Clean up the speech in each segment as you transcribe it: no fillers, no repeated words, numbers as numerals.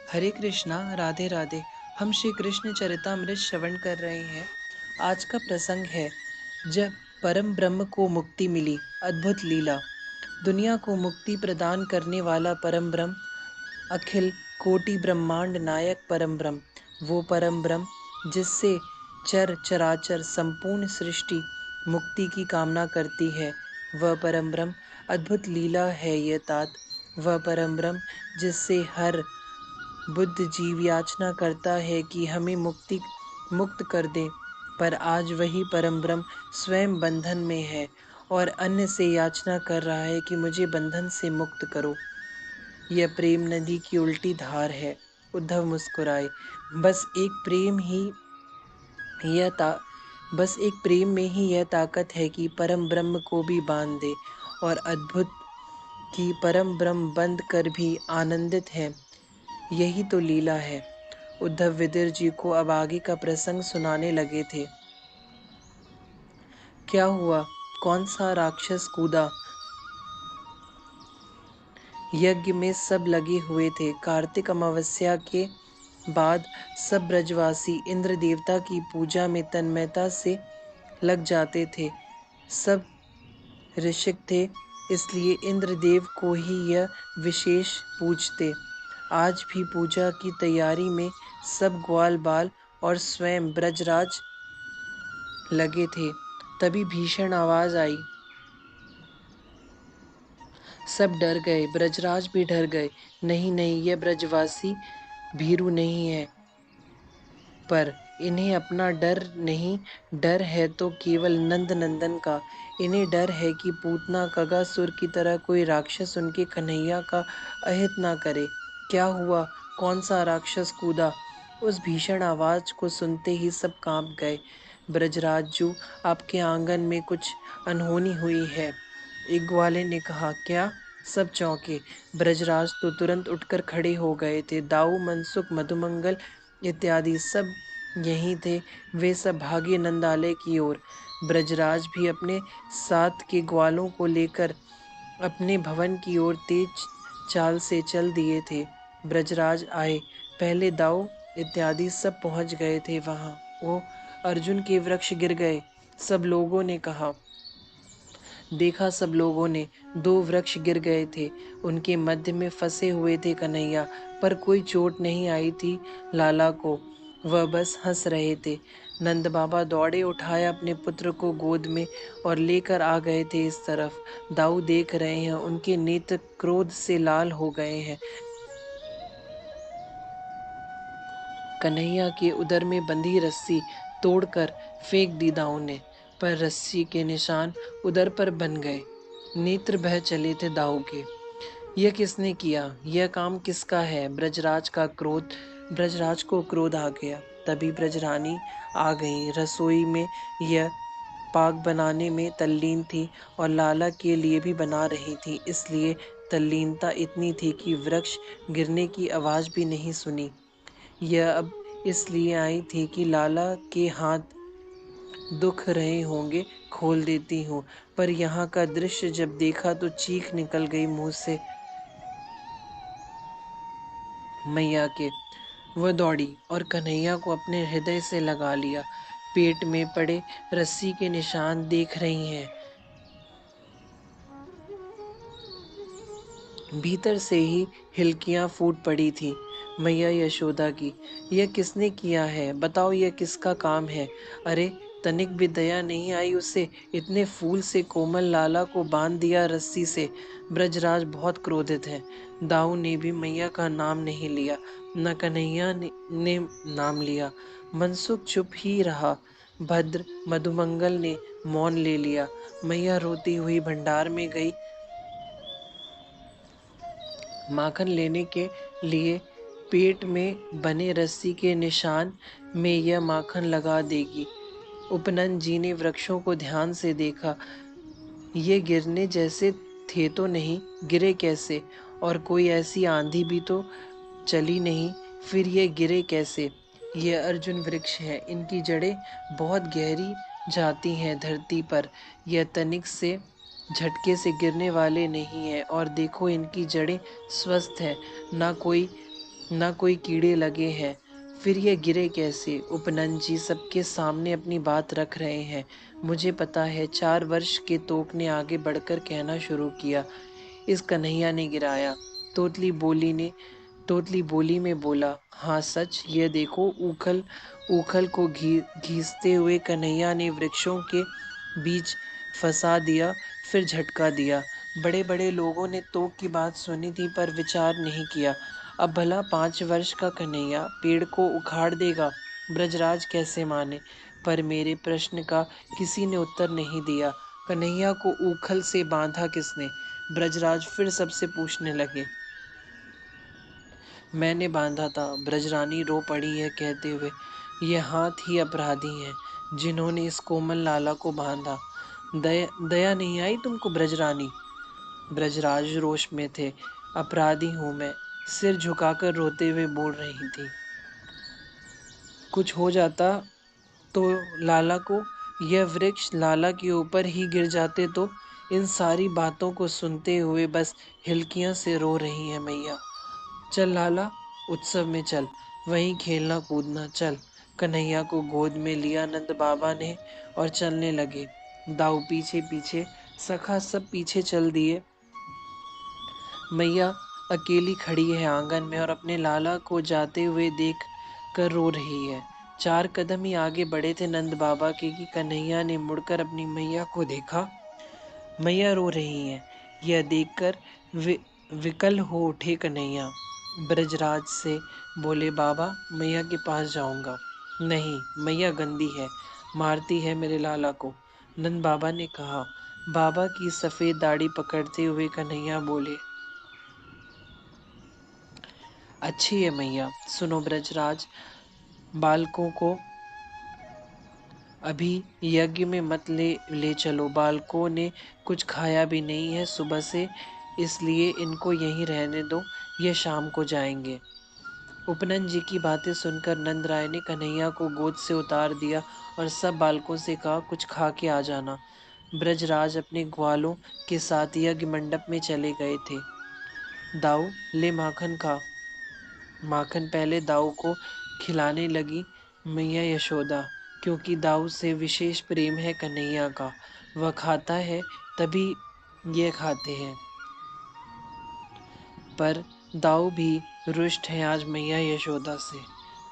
हरे कृष्णा, राधे राधे। हम श्री कृष्ण चरितामृत श्रवण कर रहे हैं। आज का प्रसंग है जब परम ब्रह्म को मुक्ति मिली। अद्भुत लीला। दुनिया को मुक्ति प्रदान करने वाला परम ब्रह्म, अखिल कोटि ब्रह्मांड नायक परम ब्रह्म, वो परम ब्रह्म जिससे चर चराचर संपूर्ण सृष्टि मुक्ति की कामना करती है। वह परम ब्रह्म अद्भुत लीला है ये तात। वह परम ब्रह्म जिससे हर बुद्ध जीव याचना करता है कि हमें मुक्त कर दे, पर आज वही परम ब्रह्म स्वयं बंधन में है और अन्य से याचना कर रहा है कि मुझे बंधन से मुक्त करो। यह प्रेम नदी की उल्टी धार है। उद्धव मुस्कुराए। बस एक प्रेम ही यह ता बस एक प्रेम में ही यह ताकत है कि परम ब्रह्म को भी बांध दे, और अद्भुत कि परम ब्रह्म बंद कर भी आनंदित है। यही तो लीला है। उद्धव विदिर जी को अब आगे का प्रसंग सुनाने लगे थे। क्या हुआ? कौन सा राक्षस कूदा? यज्ञ में सब लगे हुए थे। कार्तिक अमावस्या के बाद सब ब्रजवासी इंद्र देवता की पूजा में तन्मयता से लग जाते थे। सब ऋषिक थे, इसलिए इंद्रदेव को ही यह विशेष पूजते। आज भी पूजा की तैयारी में सब ग्वाल बाल और स्वयं ब्रजराज लगे थे। तभी भीषण आवाज आई। सब डर गए, ब्रजराज भी डर गए। नहीं नहीं, यह ब्रजवासी भीरू नहीं है, पर इन्हें अपना डर नहीं, डर है तो केवल नंद नंदन का। इन्हें डर है कि पूतना कगासुर की तरह कोई राक्षस उनके कन्हैया का अहित ना करे। क्या हुआ? कौन सा राक्षस कूदा? उस भीषण आवाज को सुनते ही सब कांप गए। ब्रजराजू, आपके आंगन में कुछ अनहोनी हुई है, एक ग्वाले ने कहा। क्या? सब चौंके। ब्रजराज तो तुरंत उठकर खड़े हो गए थे। दाऊ, मनसुख, मधुमंगल इत्यादि सब यहीं थे। वे सब भागे नंदालय की ओर। ब्रजराज भी अपने साथ के ग्वालों को लेकर अपने भवन की ओर तेज चाल से चल दिए थे। ब्रजराज आए पहले दाऊ इत्यादि सब पहुंच गए थे वहां। वो अर्जुन के वृक्ष गिर गए, सब लोगों ने कहा। देखा सब लोगों ने, दो वृक्ष गिर गए थे। उनके मध्य में फंसे हुए थे कन्हैया, पर कोई चोट नहीं आई थी लाला को। वह बस हंस रहे थे। नंद बाबा दौड़े, उठाया अपने पुत्र को गोद में और लेकर आ गए थे इस तरफ। दाऊ देख रहे हैं, उनके नेत्र क्रोध से लाल हो गए हैं। कन्हैया के उदर में बंधी रस्सी तोड़कर फेंक दी दाऊ ने, पर रस्सी के निशान उदर पर बन गए। नेत्र बह चले थे दाऊ के। यह किसने किया? यह काम किसका है? ब्रजराज को क्रोध आ गया। तभी ब्रजरानी आ गई। रसोई में यह पाक बनाने में तल्लीन थी और लाला के लिए भी बना रही थी, इसलिए तल्लीनता इतनी थी कि वृक्ष गिरने की आवाज भी नहीं सुनी। यह अब इसलिए आई थी कि लाला के हाथ दुख रहे होंगे, खोल देती हूँ। पर यहाँ का दृश्य जब देखा तो चीख निकल गई मुंह से मैया के। वह दौड़ी और कन्हैया को अपने हृदय से लगा लिया। पेट में पड़े रस्सी के निशान देख रही हैं। भीतर से ही हिलकियां फूट पड़ी थी मैया यशोदा की। यह किसने किया है? बताओ, यह किसका काम है? अरे, तनिक भी दया नहीं आई उसे। इतने फूल से कोमल लाला को बांध दिया रस्सी से। ब्रजराज बहुत क्रोधित है। दाऊ ने भी मैया का नाम नहीं लिया, न कन्हैया ने नाम लिया। मनसुख चुप ही रहा। भद्र मधुमंगल ने मौन ले लिया। मैया रोती हुई भंडार में गई माखन लेने के लिए। पेट में बने रस्सी के निशान में यह माखन लगा देगी। उपनंद जी ने वृक्षों को ध्यान से देखा। ये गिरने जैसे थे तो नहीं, गिरे कैसे? और कोई ऐसी आंधी भी तो चली नहीं, फिर ये गिरे कैसे? ये अर्जुन वृक्ष है, इनकी जड़ें बहुत गहरी जाती हैं धरती पर। यह तनिक से झटके से गिरने वाले नहीं है, और देखो इनकी जड़ें स्वस्थ है, ना कोई ना कोई कीड़े लगे हैं, फिर ये गिरे कैसे? उपनंद जी सबके सामने अपनी बात रख रहे हैं। मुझे पता है। 4 वर्ष के तोक ने आगे बढ़कर कहना शुरू किया। इस कन्हैया ने गिराया। तोतली बोली ने तोतली बोली में बोला, हाँ सच, ये देखो। उखल उखल को घीसते हुए कन्हैया ने वृक्षों के बीच फंसा दिया, फिर झटका दिया। बड़े बड़े लोगों ने तोक की बात सुनी थी पर विचार नहीं किया। अब भला 5 वर्ष का कन्हैया पेड़ को उखाड़ देगा? ब्रजराज कैसे माने? पर मेरे प्रश्न का किसी ने उत्तर नहीं दिया। कन्हैया को उखल से बांधा किसने? ब्रजराज फिर सबसे पूछने लगे। मैंने बांधा था, ब्रजरानी रो पड़ी है कहते हुए। ये हाथ ही अपराधी हैं जिन्होंने इस कोमल लाला को बांधा। दया नहीं आई तुमको ब्रजरानी? ब्रजराज रोष में थे। अपराधी हूं मैं, सिर झुकाकर रोते हुए बोल रही थी। कुछ हो जाता तो लाला को, यह वृक्ष लाला के ऊपर ही गिर जाते तो। इन सारी बातों को सुनते हुए बस हिलकियां से रो रही है मैया। चल लाला, उत्सव में चल, वहीं खेलना कूदना चल। कन्हैया को गोद में लिया नंद बाबा ने और चलने लगे। दाऊ पीछे पीछे, सखा सब पीछे चल दिए। मैया अकेली खड़ी है आंगन में और अपने लाला को जाते हुए देख कर रो रही है। 4 कदम ही आगे बढ़े थे नंद बाबा के कि कन्हैया ने मुड़कर अपनी मैया को देखा। मैया रो रही हैं। यह देखकर विकल हो उठे कन्हैया। ब्रजराज से बोले, बाबा मैया के पास जाऊंगा। नहीं, मैया गंदी है, मारती है मेरे लाला को, नंद बाबा ने कहा। बाबा की सफेद दाढ़ी पकड़ते हुए कन्हैया बोले, अच्छी है मैया। सुनो ब्रजराज, बालकों को अभी यज्ञ में मत ले चलो। बालकों ने कुछ खाया भी नहीं है सुबह से, इसलिए इनको यहीं रहने दो, ये शाम को जाएंगे। उपनंद जी की बातें सुनकर नंद राय ने कन्हैया को गोद से उतार दिया और सब बालकों से कहा, कुछ खा के आ जाना। ब्रजराज अपने ग्वालों के साथ यज्ञ मंडप में चले गए थे। दाऊ ले माखन खा। माखन पहले दाऊ को खिलाने लगी मैया यशोदा, क्योंकि दाऊ से विशेष प्रेम है कन्हैया का। वह खाता है तभी ये खाते हैं। पर दाऊ भी रुष्ट है आज मैया यशोदा से।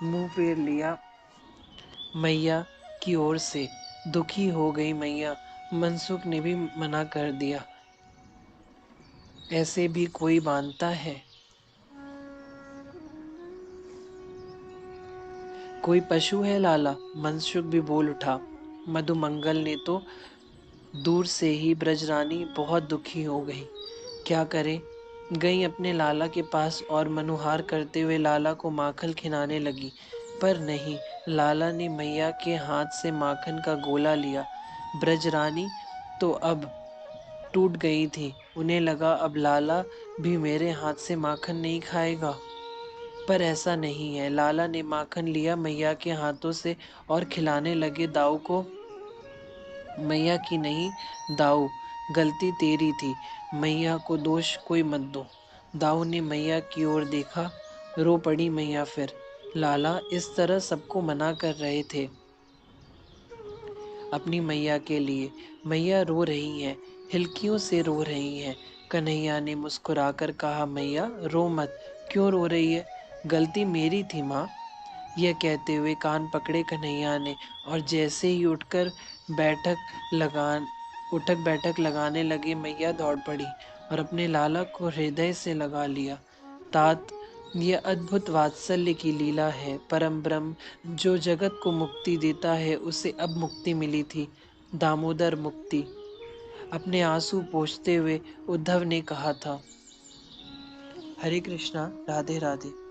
मुंह फेर लिया मैया की ओर से। दुखी हो गई मैया। मनसुख ने भी मना कर दिया। ऐसे भी कोई बांधता है? कोई पशु है लाला? मनसुख भी बोल उठा। मधुमंगल ने तो दूर से ही ब्रजरानी बहुत दुखी हो गई। क्या करे? गई अपने लाला के पास और मनुहार करते हुए लाला को माखन खिलाने लगी। पर नहीं, लाला ने मैया के हाथ से माखन का गोला लिया। ब्रजरानी तो अब टूट गई थी। उन्हें लगा अब लाला भी मेरे हाथ से माखन नहीं खाएगा। पर ऐसा नहीं है। लाला ने माखन लिया मैया के हाथों से और खिलाने लगे दाऊ को। मैया की नहीं दाऊ, गलती तेरी थी। मैया को दोष कोई मत दो। दाऊ ने मैया की ओर देखा। रो पड़ी मैया फिर। लाला इस तरह सबको मना कर रहे थे अपनी मैया के लिए। मैया रो रही हैं, हिलकियों से रो रही हैं। कन्हैया ने मुस्कुराकर कहा, मैया रो मत। क्यों रो रही है? गलती मेरी थी माँ। यह कहते हुए कान पकड़े कन्हैया ने और जैसे ही उठक बैठक लगाने लगे मैया दौड़ पड़ी और अपने लाला को हृदय से लगा लिया। तात, यह अद्भुत वात्सल्य की लीला है। परम ब्रह्म जो जगत को मुक्ति देता है, उसे अब मुक्ति मिली थी, दामोदर मुक्ति। अपने आंसू पोंछते हुए उद्धव ने कहा था। हरे कृष्णा, राधे राधे।